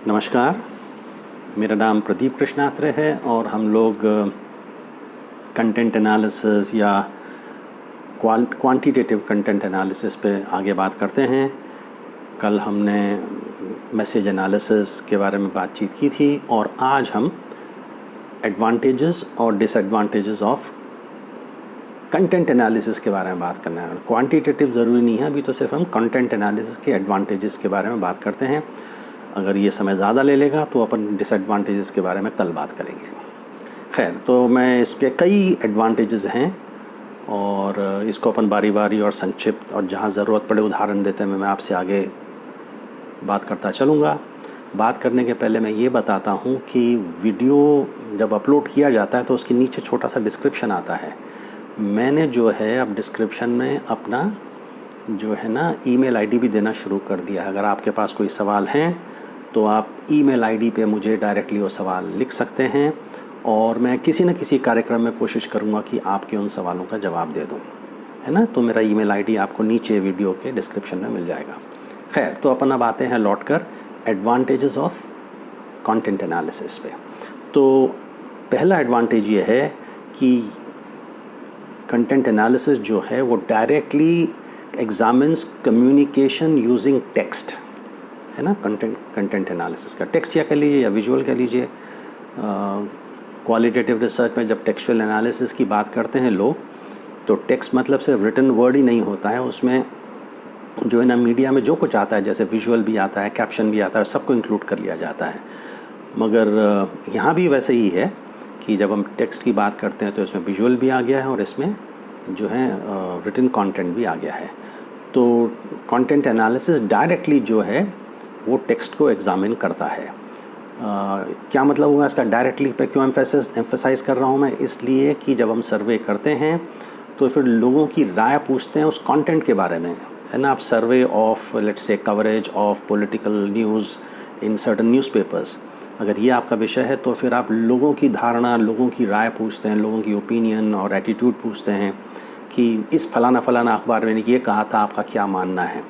नमस्कार, मेरा नाम प्रदीप कृष्णात्रे है और हम लोग कंटेंट एनालिसिस या क्वांटिटेटिव कंटेंट एनालिसिस पे आगे बात करते हैं। कल हमने मैसेज एनालिसिस के बारे में बातचीत की थी और आज हम एडवांटेजेस और डिसएडवांटेजेस ऑफ कंटेंट एनालिसिस के बारे में बात करना है। क्वांटिटेटिव ज़रूरी नहीं है, अभी तो सिर्फ हम कंटेंट एनालिसिस के एडवांटेजेस के बारे में बात करते हैं। अगर ये समय ज़्यादा ले लेगा तो अपन डिसएडवांटेजेस के बारे में कल बात करेंगे। खैर, तो मैं इसके कई एडवांटेजेस हैं और इसको अपन बारी बारी और संक्षिप्त और जहाँ ज़रूरत पड़े उदाहरण देते हैं मैं आपसे आगे बात करता चलूँगा। बात करने के पहले मैं ये बताता हूँ कि वीडियो जब अपलोड किया जाता है तो उसके नीचे छोटा सा डिस्क्रिप्शन आता है। मैंने जो है अब डिस्क्रिप्शन में अपना जो है ना ईमेल आईडी भी देना शुरू कर दिया है। अगर आपके पास कोई सवाल हैं तो आप ईमेल आईडी पे मुझे डायरेक्टली वो सवाल लिख सकते हैं और मैं किसी न किसी कार्यक्रम में कोशिश करूँगा कि आपके उन सवालों का जवाब दे दूँ, है ना। तो मेरा ईमेल आईडी आपको नीचे वीडियो के डिस्क्रिप्शन में मिल जाएगा। खैर, तो अपन अब आते हैं लौट कर एडवांटेजेस ऑफ कंटेंट एनालिसिस पे। तो पहला एडवांटेज ये है कि कंटेंट एनालिसिस जो है वो directly examines communication using text, है ना। कंटेंट एनालिसिस का टेक्स्ट या कह लीजिए या विजुअल कह लीजिए। क्वालिटेटिव रिसर्च में जब टेक्सचुअल एनालिसिस की बात करते हैं लोग, तो टेक्स्ट मतलब सिर्फ रिटन वर्ड ही नहीं होता है, उसमें जो है ना मीडिया में जो कुछ आता है, जैसे विजुअल भी आता है, कैप्शन भी आता है, सबको इंक्लूड कर लिया जाता है। मगर यहाँ भी वैसे ही है कि जब हम टेक्स्ट की बात करते हैं तो इसमें विजुअल भी आ गया है और इसमें जो है रिटन कंटेंट भी आ गया है। तो कंटेंट एनालिसिस डायरेक्टली जो है वो टेक्स्ट को एग्जामिन करता है। क्या मतलब हुआ इसका डायरेक्टली पे क्यों एम्फेसाइज कर रहा हूँ मैं? इसलिए कि जब हम सर्वे करते हैं तो फिर लोगों की राय पूछते हैं उस कंटेंट के बारे में, है ना। आप survey of let's say coverage of political news in certain newspapers, अगर ये आपका विषय है तो फिर आप लोगों की धारणा, लोगों की राय पूछते हैं, लोगों की ओपिनियन और एटीट्यूड पूछते हैं कि इस फलाना अखबार में ये कहा था, आपका क्या मानना है।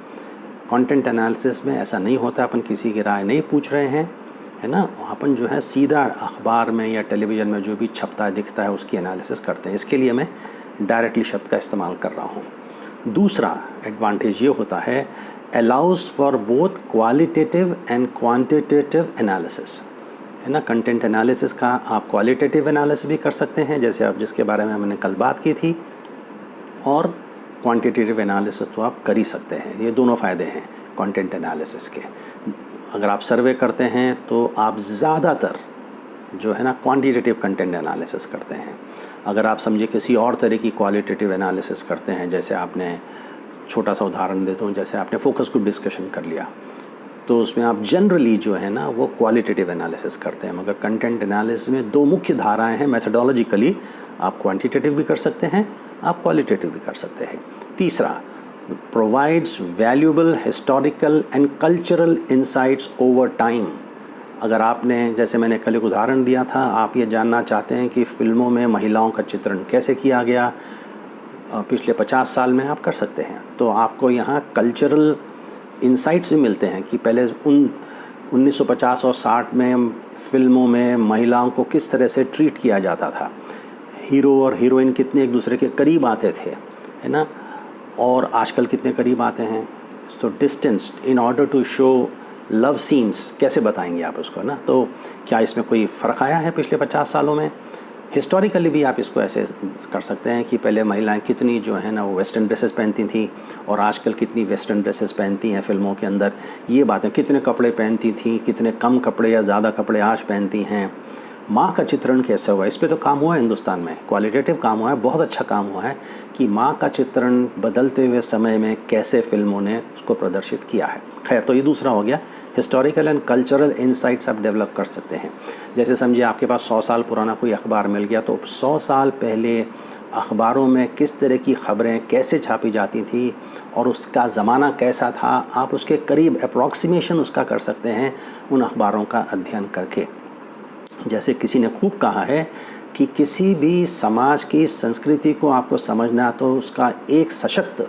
कंटेंट एनालिसिस में ऐसा नहीं होता, अपन किसी की राय नहीं पूछ रहे हैं, है ना। अपन जो है सीधा अखबार में या टेलीविज़न में जो भी छपता है दिखता है उसकी एनालिसिस करते हैं। इसके लिए मैं डायरेक्टली शब्द का इस्तेमाल कर रहा हूँ। दूसरा एडवांटेज ये होता है allows for both qualitative and quantitative analysis, है ना। कंटेंट एनालिसिस का आप क्वालिटेटिव एनालिसिस भी कर सकते हैं, जैसे आप जिसके बारे में हमने कल बात की थी, और क्वांटिटेटिव एनालिसिस तो आप कर ही सकते हैं। ये दोनों फ़ायदे हैं कंटेंट एनालिसिस के। अगर आप सर्वे करते हैं तो आप ज़्यादातर जो है ना क्वांटिटेटिव कंटेंट एनालिसिस करते हैं। अगर आप समझे किसी और तरह की क्वालिटेटिव एनालिसिस करते हैं, जैसे आपने छोटा सा उदाहरण देता हूँ, जैसे आपने फोकस ग्रुप डिस्कशन कर लिया, तो उसमें आप जनरली जो है ना वो क्वालिटेटिव एनालिसिस करते हैं। मगर कंटेंट एनालिसिस में दो मुख्य धाराएं हैं। मेथोडोलॉजिकली आप क्वांटिटेटिव भी कर सकते हैं, आप क्वालिटेटिव भी कर सकते हैं। तीसरा, provides valuable historical and cultural insights over time. अगर आपने, जैसे मैंने कल एक उदाहरण दिया था, आप ये जानना चाहते हैं कि फ़िल्मों में महिलाओं का चित्रण कैसे किया गया पिछले 50 साल में, आप कर सकते हैं। तो आपको यहाँ कल्चरल इंसाइट्स भी मिलते हैं कि पहले 1950 और 60 में फ़िल्मों में महिलाओं को किस तरह से ट्रीट किया जाता था, हीरो और हीरोइन कितने एक दूसरे के करीब आते थे, है ना, और आजकल कितने करीब आते हैं। तो distance in order to show love scenes कैसे बताएंगे आप उसको, ना। तो क्या इसमें कोई फ़र्क आया है पिछले 50 सालों में? हिस्टोरिकली भी आप इसको ऐसे कर सकते हैं कि पहले महिलाएं कितनी जो है ना वो वेस्टर्न ड्रेसेस पहनती थी और आजकल कितनी वेस्टर्न ड्रेसेस पहनती हैं फ़िल्मों के अंदर। ये बातें, कितने कपड़े पहनती थी, कितने कम कपड़े या ज़्यादा कपड़े आज पहनती हैं। माँ का चित्रण कैसे हुआ, इस पे तो काम हुआ है हिंदुस्तान में, क्वालिटेटिव काम हुआ है, बहुत अच्छा काम हुआ है कि माँ का चित्रण बदलते हुए समय में कैसे फ़िल्मों ने उसको प्रदर्शित किया है। खैर, तो ये दूसरा हो गया। हिस्टोरिकल एंड कल्चरल इंसाइट्स आप डेवलप कर सकते हैं। जैसे समझिए आपके पास 100 साल पुराना कोई अखबार मिल गया, तो 100 साल पहले अखबारों में किस तरह की ख़बरें कैसे छापी जाती थी और उसका ज़माना कैसा था, आप उसके करीब अप्रॉक्सीमेशन उसका कर सकते हैं उन अखबारों का अध्ययन करके। जैसे किसी ने खूब कहा है कि किसी भी समाज की संस्कृति को आपको समझना तो उसका एक सशक्त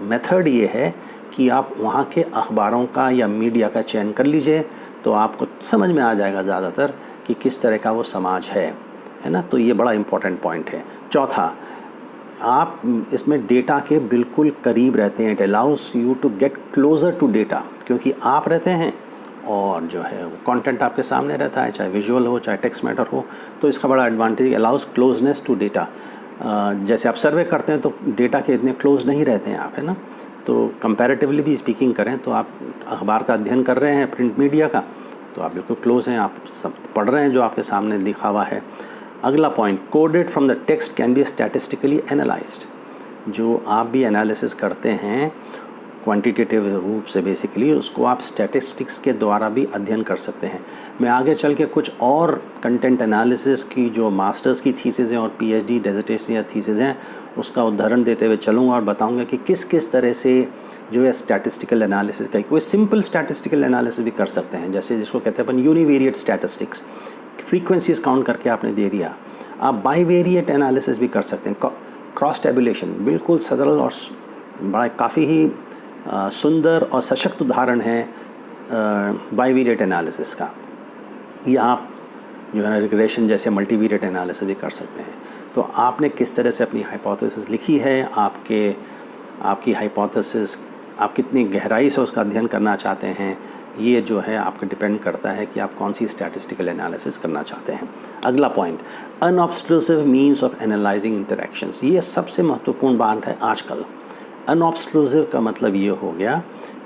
मेथड ये है कि आप वहाँ के अखबारों का या मीडिया का चयन कर लीजिए, तो आपको समझ में आ जाएगा ज़्यादातर कि किस तरह का वो समाज है ना। तो ये बड़ा इम्पोर्टेंट पॉइंट है। चौथा, आप इसमें डेटा के बिल्कुल करीब रहते हैं। It allows you to get closer to data, क्योंकि आप रहते हैं और जो है वो कंटेंट आपके सामने रहता है, चाहे विजुअल हो चाहे टेक्स्ट मैटर हो। तो इसका बड़ा advantage, allows closeness to data. जैसे आप सर्वे करते हैं तो डेटा के इतने क्लोज नहीं रहते हैं आप, है ना। तो कंपैरेटिवली भी स्पीकिंग करें तो आप अखबार का अध्ययन कर रहे हैं, प्रिंट मीडिया का, तो आप बिल्कुल क्लोज हैं, आप सब पढ़ रहे हैं जो आपके सामने लिखा हुआ है। अगला point, coded from the text can be statistically analysed. जो आप भी एनालिसिस करते हैं क्वांटिटेटिव रूप से, बेसिकली उसको आप स्टैटिस्टिक्स के द्वारा भी अध्ययन कर सकते हैं। मैं आगे चल के कुछ और कंटेंट एनालिसिस की जो मास्टर्स की थीसिस हैं और पीएचडी डिसर्टेशन या थीसिस हैं उसका उदाहरण देते हुए चलूँगा और बताऊँगा कि किस किस तरह से जो है स्टैटिस्टिकल एनालिसिस का, कोई सिंपल स्टैटिस्टिकल एनालिसिस भी कर सकते हैं, जैसे जिसको कहते हैं अपन यूनिवेरिएट स्टैटिस्टिक्स। फ्रीक्वेंसीज काउंट करके आपने दे दिया। आप बाईवेरिएट एनालिसिस भी कर सकते हैं। क्रॉस टेबुलेशन बिल्कुल सरल और बड़ा काफ़ी ही सुंदर और सशक्त उदाहरण है बाईवेरिएट एनालिसिस का। या आप जो है ना रिग्रेशन जैसे मल्टीवेरिएट एनालिसिस भी कर सकते हैं। तो आपने किस तरह से अपनी हाइपोथेसिस लिखी है, आपकी हाइपोथेसिस आप कितनी गहराई से उसका अध्ययन करना चाहते हैं, ये जो है आपका डिपेंड करता है कि आप कौन सी स्टैटिस्टिकल एनालिसिस करना चाहते हैं। अगला point, unobtrusive means of analysing interactions. ये सबसे महत्वपूर्ण बात है आजकल। अनऑब्स्ट्रूसिव का मतलब ये हो गया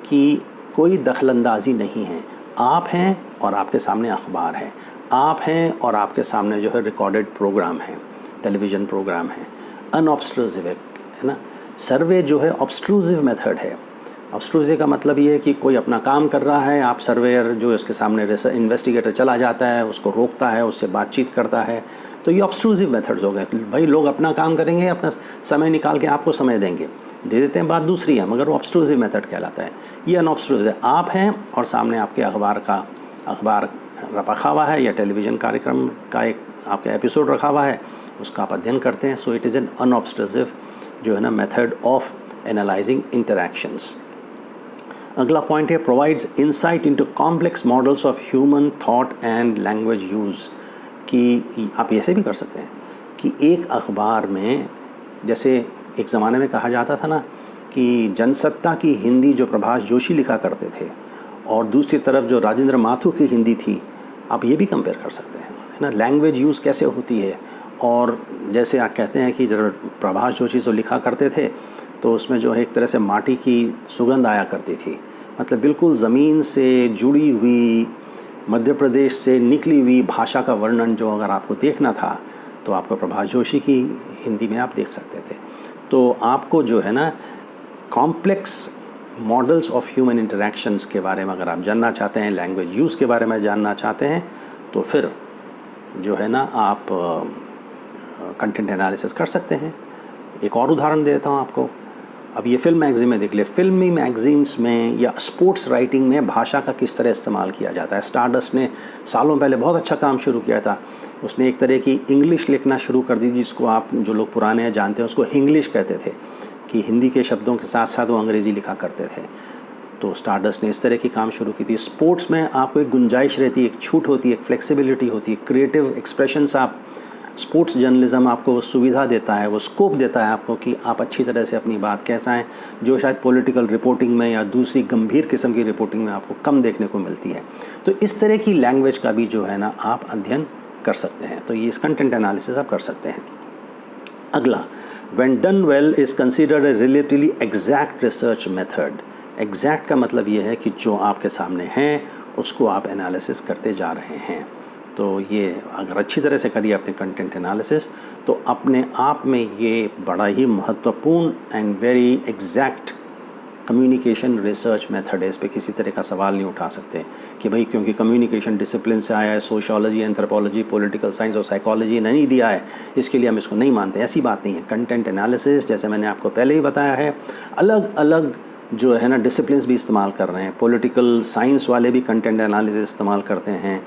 कि कोई दखलंदाजी नहीं है। आप हैं और आपके सामने अखबार है, आप हैं और आपके सामने जो है रिकॉर्डेड प्रोग्राम है, टेलीविज़न प्रोग्राम है। अनऑब्स्ट्रूसिव है ना। सर्वे जो है ऑब्स्ट्रूसिव मेथड है। ऑब्स्ट्रूसिव का मतलब ये है कि कोई अपना काम कर रहा है, आप सर्वेयर जो इसके सामने इन्वेस्टिगेटर चला जाता है, उसको रोकता है, उससे बातचीत करता है, तो ये ऑब्स्ट्रूसिव मेथड्स हो गए। भाई लोग अपना काम करेंगे, अपना समय निकाल के आपको समय देंगे, दे देते हैं, बात दूसरी है, मगर वो ऑब्स्ट्रूसिव मेथड कहलाता है। ये अनऑब्स्ट्रूसिव है। आप हैं और सामने आपके अखबार रखा हुआ है या टेलीविज़न कार्यक्रम का एक आपका एपिसोड रखा हुआ है, उसका आप अध्ययन करते हैं। सो इट इज़ एन अनऑब्स्ट्रूसिव जो है ना मेथड ऑफ एनालाइजिंग इंटरैक्शंस। अगला पॉइंट है, provides insight into complex models of human thought and language use. कि आप ऐसे भी कर सकते हैं कि एक अखबार में, जैसे एक ज़माने में कहा जाता था ना कि जनसत्ता की हिंदी जो प्रभाष जोशी लिखा करते थे और दूसरी तरफ जो राजेंद्र माथुर की हिंदी थी, आप ये भी कंपेयर कर सकते हैं, है ना। लैंग्वेज यूज़ कैसे होती है। और जैसे आप कहते हैं कि जब प्रभाष जोशी जो लिखा करते थे तो उसमें जो है एक तरह से माटी की सुगंध आया करती थी, मतलब बिल्कुल ज़मीन से जुड़ी हुई, मध्य प्रदेश से निकली हुई भाषा का वर्णन जो अगर आपको देखना था तो आपको प्रभाष जोशी की हिंदी में आप देख सकते थे। तो आपको जो है ना complex models of human interactions के बारे में अगर आप जानना चाहते हैं, लैंग्वेज यूज़ के बारे में जानना चाहते हैं, तो फिर जो है ना आप कंटेंट एनालिसिस कर सकते हैं। एक और उदाहरण देता हूँ आपको। अब ये फिल्म मैगज़ीन में देख ले, फिल्मी मैगज़ीन्स में या स्पोर्ट्स राइटिंग में भाषा का किस तरह इस्तेमाल किया जाता है। स्टारडस्ट ने सालों पहले बहुत अच्छा काम शुरू किया था। उसने एक तरह की इंग्लिश लिखना शुरू कर दी, जिसको आप जो लोग पुराने हैं जानते हैं, उसको हिंग्लिश कहते थे, कि हिंदी के शब्दों के साथ साथ वो अंग्रेज़ी लिखा करते थे। तो स्टारडस्ट ने इस तरह की काम शुरू की थी। स्पोर्ट्स में आपको एक गुंजाइश रहती है, एक छूट होती है, एक फ्लेक्सिबिलिटी होती है, क्रिएटिव एक्सप्रेशंस आप स्पोर्ट्स जर्नलिज्म आपको सुविधा देता है, वो स्कोप देता है आपको कि आप अच्छी तरह से अपनी बात कह पाएँ, जो शायद पॉलिटिकल रिपोर्टिंग में या दूसरी गंभीर किस्म की रिपोर्टिंग में आपको कम देखने को मिलती है। तो इस तरह की लैंग्वेज का भी जो है ना आप अध्ययन कर सकते हैं। तो ये इस कंटेंट एनालिसिस आप कर सकते हैं। अगला, when done well is considered a relatively exact research method. Exact का मतलब ये है कि जो आपके सामने हैं उसको आप एनालिसिस करते जा रहे हैं। तो ये अगर अच्छी तरह से करिए अपने कंटेंट एनालिसिस, तो अपने आप में ये बड़ा ही महत्वपूर्ण and very exact communication research method है। इस पर किसी तरह का सवाल नहीं उठा सकते कि भाई क्योंकि कम्युनिकेशन डिसिप्लिन से आया है, सोशियोलॉजी, एंथ्रोपोलॉजी, पॉलिटिकल साइंस और साइकोलॉजी ने नहीं दिया है, इसके लिए हम इसको नहीं मानते। ऐसी बात नहीं है। कंटेंट एनालिसिस, जैसे मैंने आपको पहले ही बताया है, अलग अलग जो है ना डिसिप्लिन्स भी इस्तेमाल कर रहे हैं। पॉलिटिकल साइंस वाले भी कंटेंट एनालिसिस इस्तेमाल करते हैं।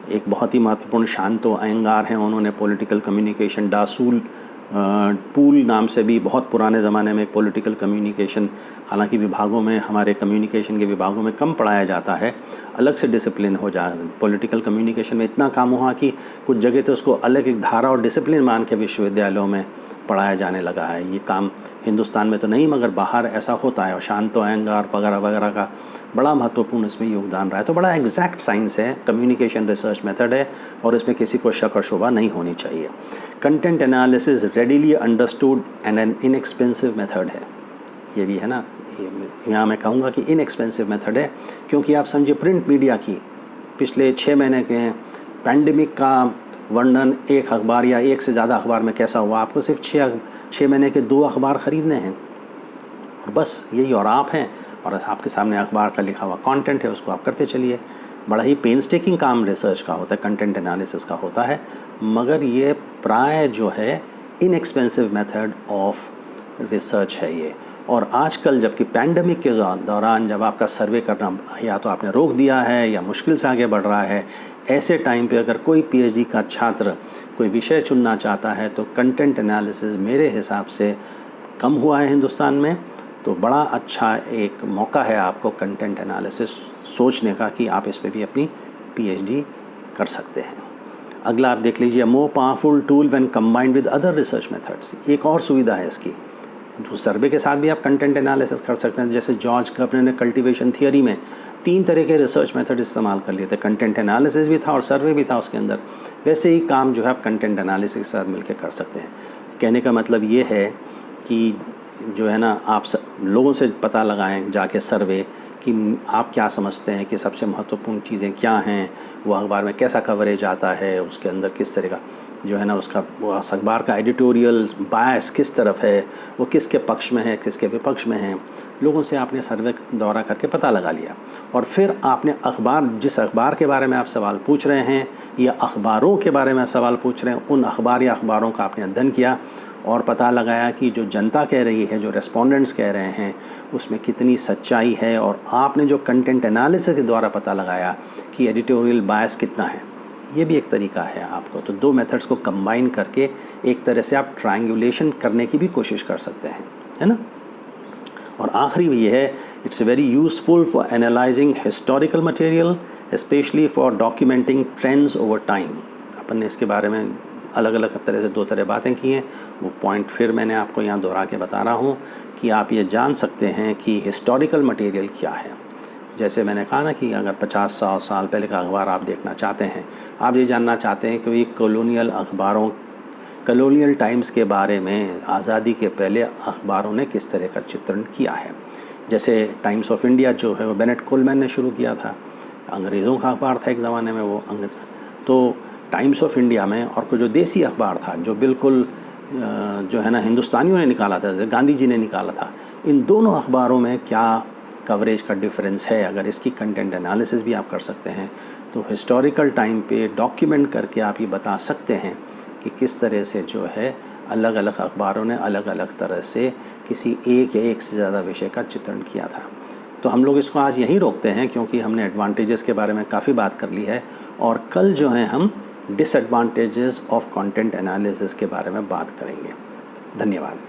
एक बहुत ही महत्वपूर्ण शांतो अयंगार हैं, उन्होंने पॉलिटिकल कम्युनिकेशन, डासूल पूल नाम से भी बहुत पुराने ज़माने में पॉलिटिकल कम्युनिकेशन, हालांकि विभागों में, हमारे कम्युनिकेशन के विभागों में कम पढ़ाया जाता है, अलग से डिसिप्लिन हो जाए। पॉलिटिकल कम्युनिकेशन में इतना काम हुआ कि कुछ जगह तो उसको अलग एक धारा और डिसिप्लिन मान के विश्वविद्यालयों में पढ़ाया जाने लगा है। ये काम हिंदुस्तान में तो नहीं, मगर बाहर ऐसा होता है। और शांतो अयंगार वगैरह वगैरह का बड़ा महत्वपूर्ण इसमें योगदान रहा है। तो बड़ा एग्जैक्ट साइंस है, कम्युनिकेशन रिसर्च मेथड है, और इसमें किसी को शक और शुबा नहीं होनी चाहिए। Content analysis readily understood and N inexpensive method है। ये भी है ना, यहाँ मैं कहूँगा कि इनएक्सपेंसिव मेथड है, क्योंकि आप समझिए प्रिंट मीडिया की पिछले 6 महीने के पैंडमिक का वर्णन एक अखबार या एक से ज़्यादा अखबार में कैसा हुआ, आपको सिर्फ 6 महीने के 2 अखबार ख़रीदने हैं और बस यही, और आप हैं और आपके सामने अखबार का लिखा हुआ कंटेंट है, उसको आप करते चलिए। बड़ा ही पेनस्टेकिंग काम रिसर्च का होता है, कंटेंट एनालिसिस का होता है, मगर ये प्राय जो है इनएक्सपेंसिव मेथड ऑफ रिसर्च है ये। और आजकल जबकि पैंडमिक के दौरान जब आपका सर्वे करना या तो आपने रोक दिया है या मुश्किल से आगे बढ़ रहा है, ऐसे टाइम पे अगर कोई पीएचडी का छात्र कोई विषय चुनना चाहता है तो कंटेंट एनालिसिस मेरे हिसाब से कम हुआ है हिंदुस्तान में, तो बड़ा अच्छा एक मौका है आपको कंटेंट एनालिसिस सोचने का कि आप इस पे भी अपनी पीएचडी कर सकते हैं। अगला आप देख लीजिए, more powerful tool when combined with other research methods. एक और सुविधा है इसकी, तो सर्वे के साथ भी आप कंटेंट एनालिसिस कर सकते हैं। जैसे जॉर्ज कपने ने कल्टीवेशन थियरी में 3 तरह के रिसर्च मेथड इस्तेमाल कर लिए थे, कंटेंट एनालिसिस भी था और सर्वे भी था उसके अंदर। वैसे ही काम जो है आप कंटेंट एनालिसिस के साथ मिलकर कर सकते हैं। कहने का मतलब ये है कि जो है ना, आप लोगों से पता लगाएं जाके सर्वे कि आप क्या समझते हैं कि सबसे महत्वपूर्ण चीज़ें क्या हैं, वो अखबार में कैसा कवरेज आता है, उसके अंदर किस तरह का जो है ना उसका वो अखबार का एडिटोरियल बायस किस तरफ है, वो किसके पक्ष में है, किसके विपक्ष में है। लोगों से आपने सर्वे दौरा करके पता लगा लिया और फिर आपने जिस अखबार के बारे में आप सवाल पूछ रहे हैं या अखबारों के बारे में सवाल पूछ रहे हैं, उन अखबार या अखबारों का आपने अध्ययन किया और पता लगाया कि जो जनता कह रही है, जो रेस्पोंडेंट्स कह रहे हैं, उसमें कितनी सच्चाई है। और आपने जो कंटेंट एनालिसिस के द्वारा पता लगाया कि एडिटोरियल बायस कितना है, ये भी एक तरीका है आपको। तो 2 मेथड्स को कंबाइन करके एक तरह से आप ट्रायंगुलेशन करने की भी कोशिश कर सकते हैं, है ना। और आखिरी भी ये है, it's very useful for analysing historical material, specially for documenting trends over time. अपन ने इसके बारे में अलग अलग तरह से 2 तरह बातें की हैं, वो पॉइंट फिर मैंने आपको यहाँ दोहरा के बता रहा हूँ कि आप ये जान सकते हैं कि हिस्टोरिकल मटेरियल क्या है। जैसे मैंने कहा ना कि अगर 50-100 साल पहले का अखबार आप देखना चाहते हैं, आप ये जानना चाहते हैं कि ये कॉलोनियल टाइम्स के बारे में आज़ादी के पहले अखबारों ने किस तरह का चित्रण किया है। जैसे टाइम्स ऑफ इंडिया जो है वो बेनेट कोलमैन ने शुरू किया था, अंग्रेज़ों का अखबार था एक ज़माने में वो। तो टाइम्स ऑफ इंडिया में और कोई जो देसी अखबार था जो बिल्कुल जो है ना हिंदुस्तानियों ने निकाला था, जैसे गांधी जी ने निकाला था, इन दोनों अखबारों में क्या कवरेज का डिफरेंस है, अगर इसकी कंटेंट एनालिसिस भी आप कर सकते हैं तो हिस्टोरिकल टाइम पे डॉक्यूमेंट करके आप ये बता सकते हैं कि किस तरह से जो है अलग अलग अखबारों ने अलग अलग तरह से किसी एक या एक से ज़्यादा विषय का चित्रण किया था। तो हम लोग इसको आज यहीं रोकते हैं, क्योंकि हमने एडवांटेजेस के बारे में काफ़ी बात कर ली है और कल जो है हम डिसएडवांटेजेस ऑफ कंटेंट एनालिसिस के बारे में बात करेंगे। धन्यवाद।